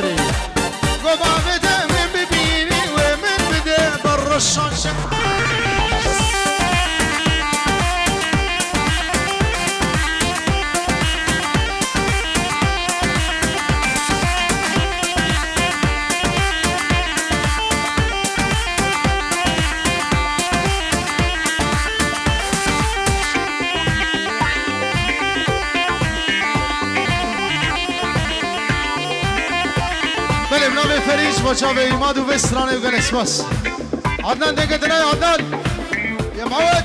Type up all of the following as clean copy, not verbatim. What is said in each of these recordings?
داري قبا بدا من ببيني ومن بدا بر الشاشة فريج بچاوه ایماد و وسترانه و گل اسماس عدنان دیگه دنای عدنان یا معود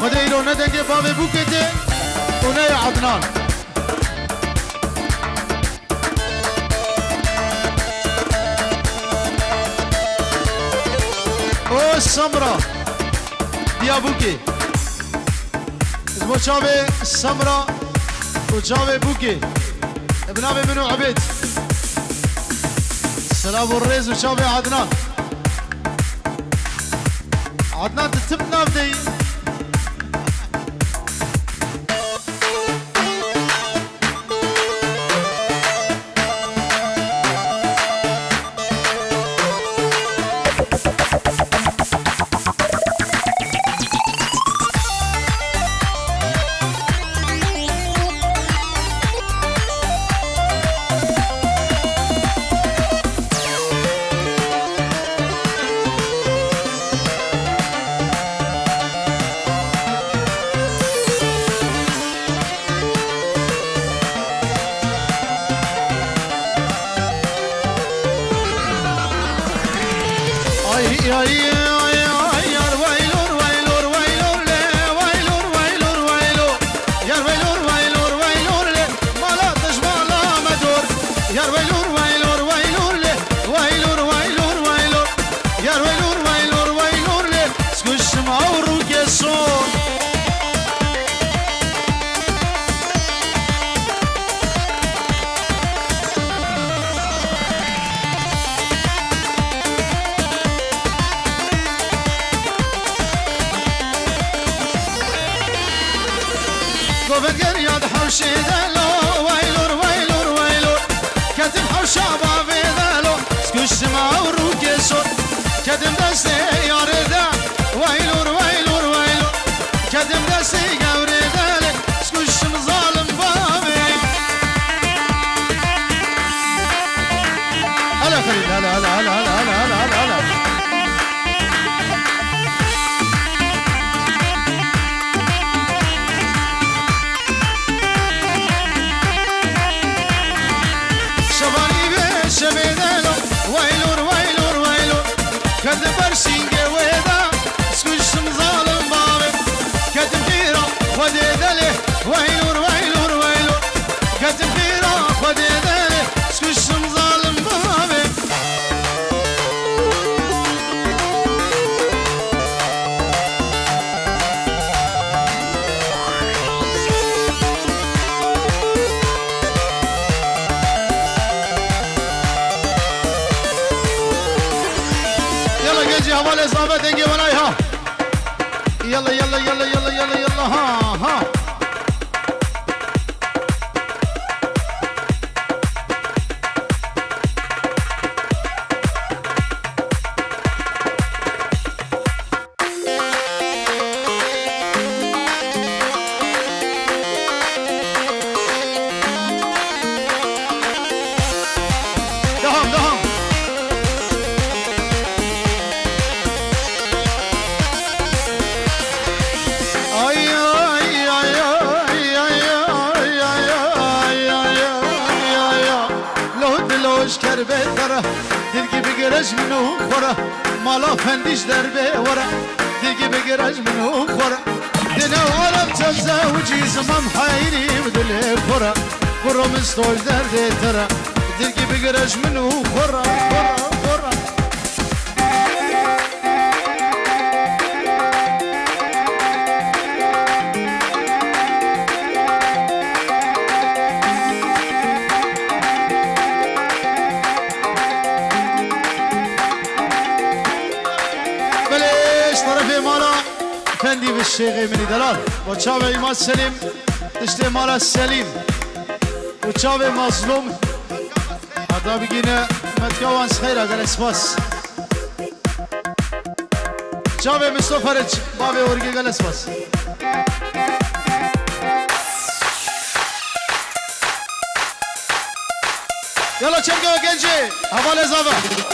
مده ایرونه دیگه باوه بوکته ونه عدنان او السمرة ديابوكي اسمه شابي السمرة وشابي بوكي ابنابي منو عبيد سلام الريز وشابي عدنان عدنان تتبنا بدي قوفت ياد حوشي دلو ويلور ويلور ويلور كتم حوشا بابي دلو سكوش ما وروكي صوت كتم دستي ياردا ويلور ويلور ويلور كتم دستي قوري دلي سكوش مظالم بابي هلا فريد هلا هلا هلا هلا هلا هلا هلا كدم برشينجي ويدا سكوش مظالم بابي كدم خيرا خدي دلي ويلور ويلور ويلور كدم خيرا خدي دلي سكوش مظالم بابي حوالي صابة دنجي ولايها يلا يلا يلا يلا يلا يلا ها بهتره دلگی بگرش منو خوره مالا فندیش در بهوره دلگی بگرش منو خوره دنو عالم تبزه و جیزمم حیری و دل خوره برو من ستوش در دیتره دلگی بگرش منو خوره خوره خوره فندي بالشيخ مني دلال وشاوي إيمان سليم تشتي مال السليم وشاوي مظلوم هذا بيجينا متكوان سخيرة قال اسباس شاوي مستوفرج بابي ورقي قال اسباس يلا شرقة وقنجي حوالي زافا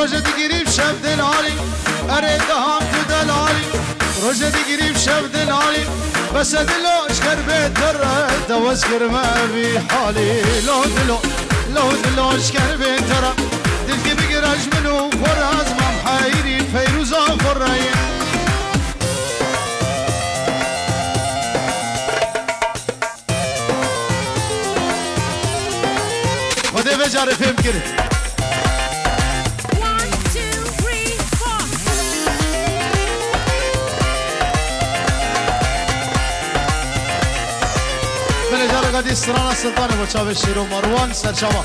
روجة قريب شاب دلالي أريد هم تدلالي روجة قريب شاب دلالي بس دلو اشكر بيت ترى توسكر ما في حالي لو دلو اشكر بيت ترى دلقي بقراج منو فراز ما محايري فيروزا فرايا ودي بجاري فهم كرت قد استرانا السلطان ابو شاب الشيرو مروان سرشابه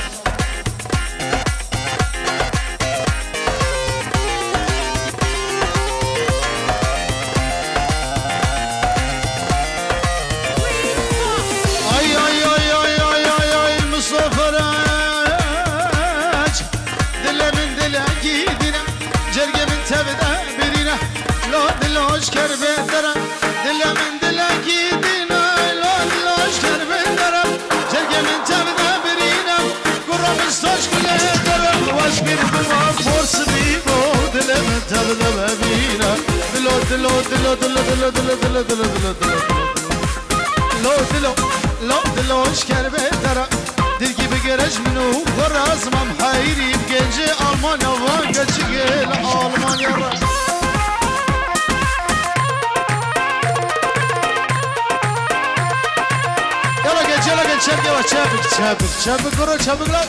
اي مصطفى راج دله من دله اكيدنا جرقه من تبدا برينا لو دلوش كربه درا دله من دله اكيدنا لو دلوش كربه من تبدا برينا قرب استاش كله درب واشكر بما فورس بيبو دل من تبدا برينا دلو اشكر بيترا دلقي بقرج منو فراز ما محايري بقنجي المانيا وانقا تشقل المانيا راس Çabuk kuru çabuk lan.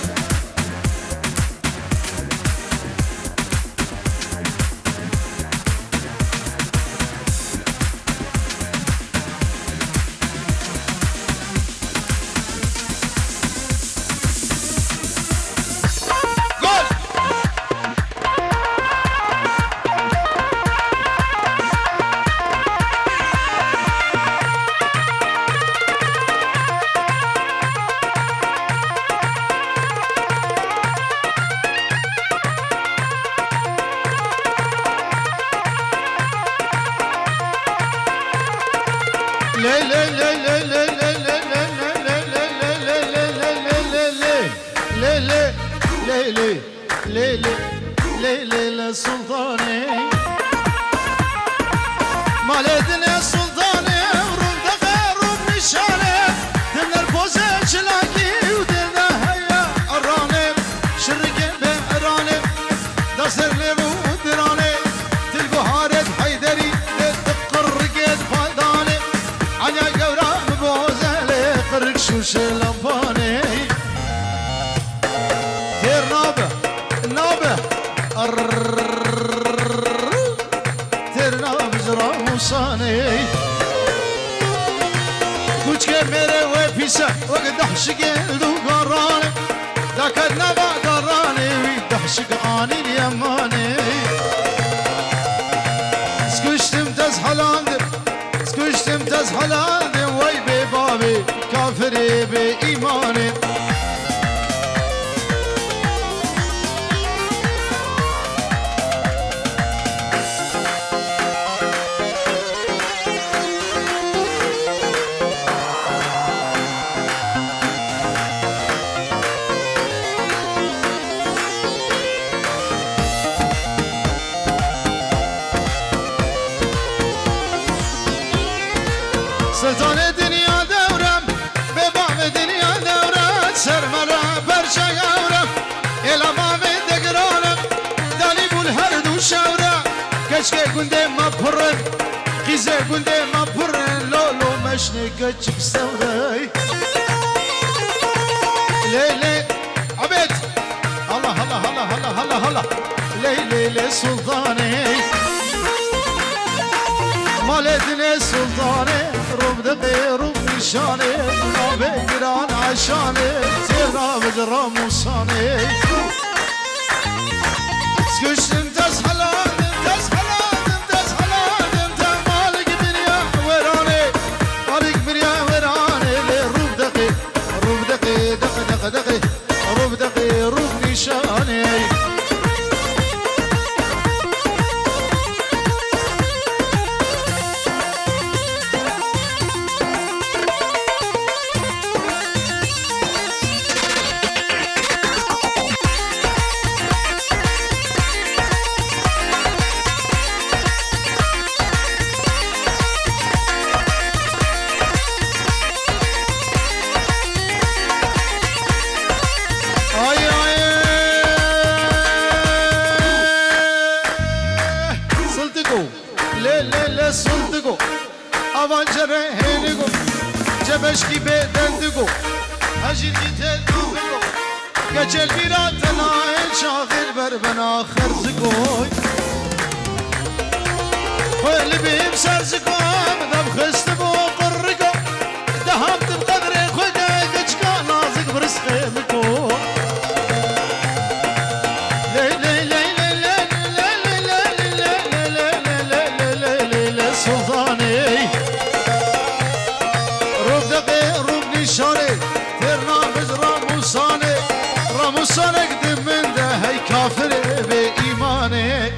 ليلى سلطاني مالدن يا سلطاني ورد غير نشاني دمنا البوزة شلاكي ودنا هيا الراني شرقي بإراني داسر لي ودراني تلقو هارد حيدري تقرقت فايداني عنيا قورا بوزة لي قرق شوش لمباني دير نابه ترنا بجرا وصاني كوش كميري وفيسا وقد دحشق دو قراني ذاك النبا قراني دحشق عاني اليماني سكوشتم تزحلاندي وي ببابي كافري بإيماني سلطان دنیا دورم به بام دنیا دورم سرمرا برچه گورم الامام دگرانم دالی بول هر دو شورم کشک گنده ما پرن خیزه گنده ما پرن لولو مشنه کچک سورای لیلی هلا ليلي سلطاني مالتني سلطاني روب دقي روب نشاني نابي قران عشاني سيرنا بجرام وصاني سكش انتس حلال انتس حلال انتس حلال انت مالك بنيا وراني مالك بنيا وراني روب دقي روب دقي دقي روب دقي روب نشاني بشكي بدندقو هجي تدندقو كجل بيراتنا شاغل بربنا خرزقو واللي بيم سرزقو مدام خستبو قرقو دهمت بقدري خدا كجكا نازق برزقي مكو سلطاني راموسانه قدم من ده هي كافر بإيمانه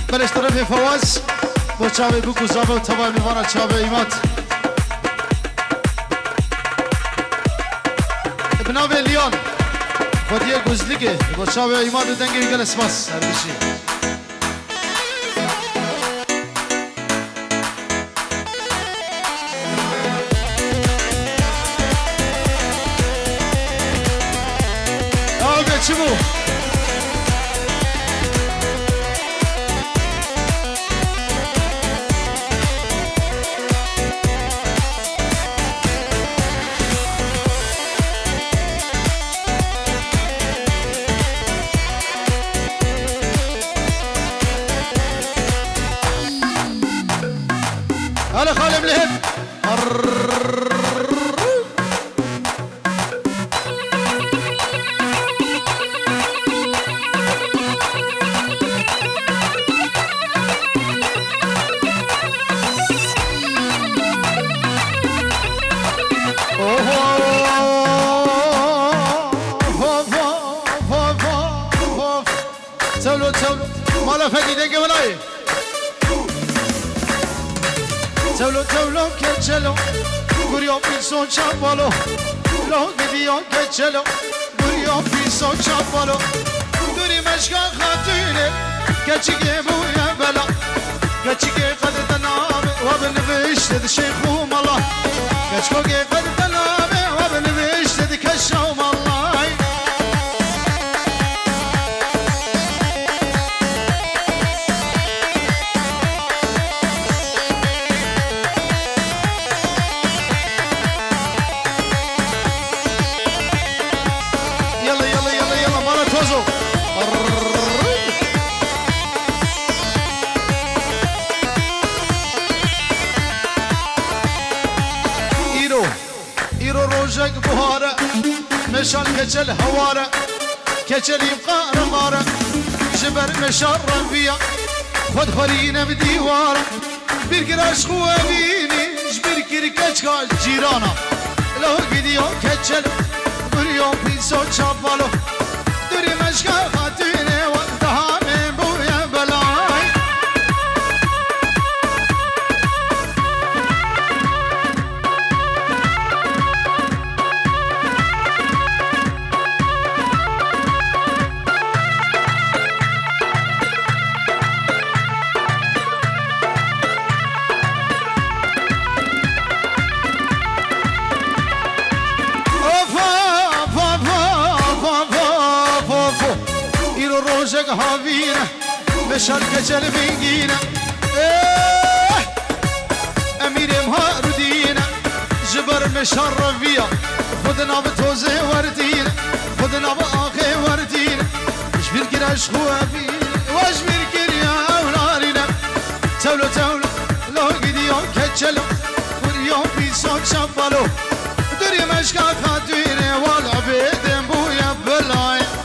بلش طرف فواز با چاوه بکو زابه و تبای میوانه چاوه ایمات ابناوه لیان خودیه گزلیگه با چاوه ایمات دنگی گل اسماس هرگشی آوه چی بو؟ هلا خالي ملهب تولو تولو مالا فدي دنگه ولاي تولو تولو كچلو گوريو پیسو چاپالو لو گديو كچلو گوريو پیسو چاپالو گوري مشكا خاتونه كچيگه بويا بلا كچيگه قد تنام وبنفش دد شيخو مالا كچكوگه قد تنام وبنفش دد كشو مالا إيرو روجك بهارة مشان كجل هوارة كجل يبقى رغارة جبر مشان ربيع خد خلينا بديوارة بيرقراش خوابيني جبر كركاش كاش جيرانا لو قديو كجل بريو بيسو تشابالو دوري مشكا خاتيني وانتها من بويا بلاي روشك هافينا بشارك جلبينا امير مهار دينا جبر مشرفيا خدنا بتوزي وردينا خدنا باخي وردينا شبير كراش خوافينا وشبير كريا اولارينا تولو تولو لو قديو كتشلو وريو بيسون شبالو دري مشكا خاتويني والعبيد بويا بلاي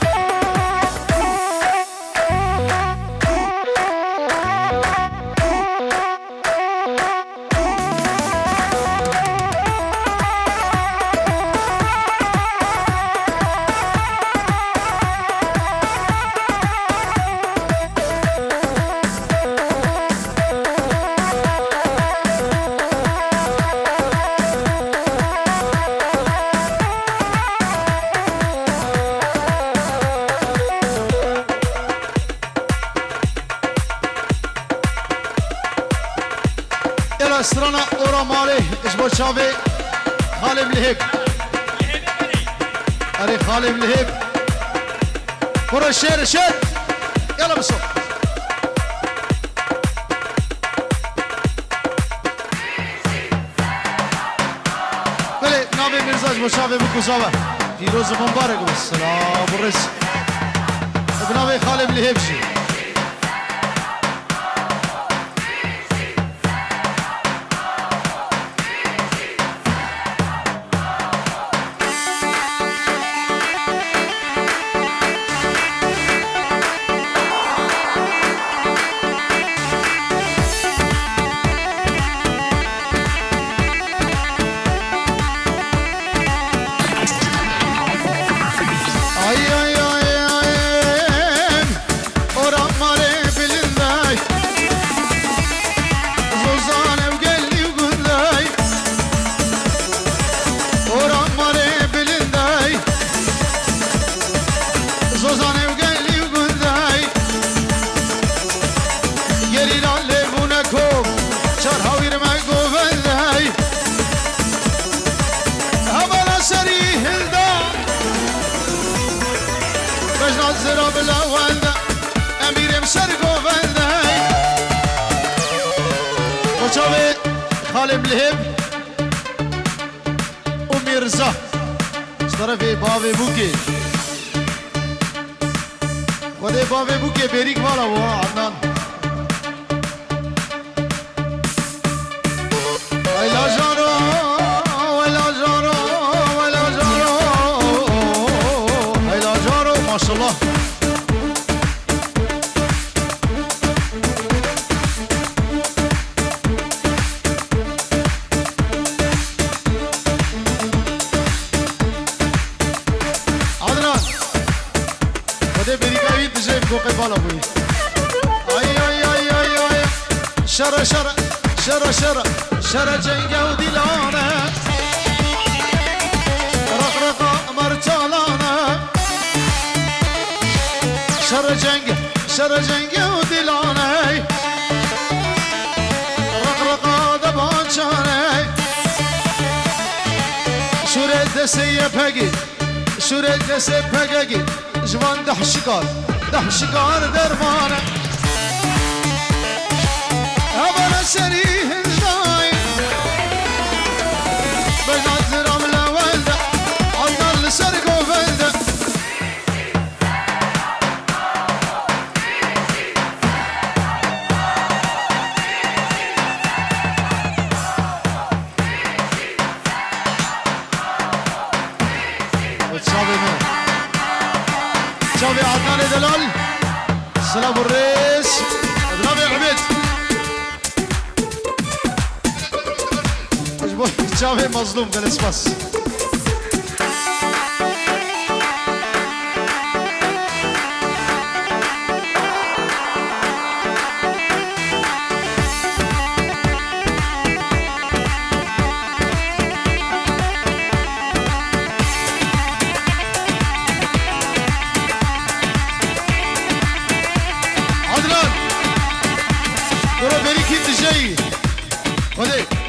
سرنا اورا مالي اشبو شافي خالم لهيب اري خالم لهيب كره الشير شد يلا بصوت بلي نابي مرزا اشبو شافي بكو صابه فيروز مبارك والسلام والرزق بنابي خالم لهيب شي زراب الأولدة أمير مشرقو فلداي وشوي خالب لهب وميرزا طرفي بابي بوكي خدي بابي بوكي بريك والا هو عدنان ويلا جارو ويلا جارو ويلا جارو ويلا جارو ما شاء الله قبالة بوي اي اي اي اي اي شرا شرا شرا شرا شرا جنگه و دیلانه رقرقا مرتالانه شرا جنگه و دیلانه رقرقا دبانچانه شورت دسته پگی شورت دسته پگی جوان ده شکار درمانه هبنا سريه الداي بجات زرام لولده عطل سرقو فلده وتشابي منه تشابي عدنان دلال سلام الرئيس بنابي عبيد تشابي مظلوم بالاسباس Olha aí.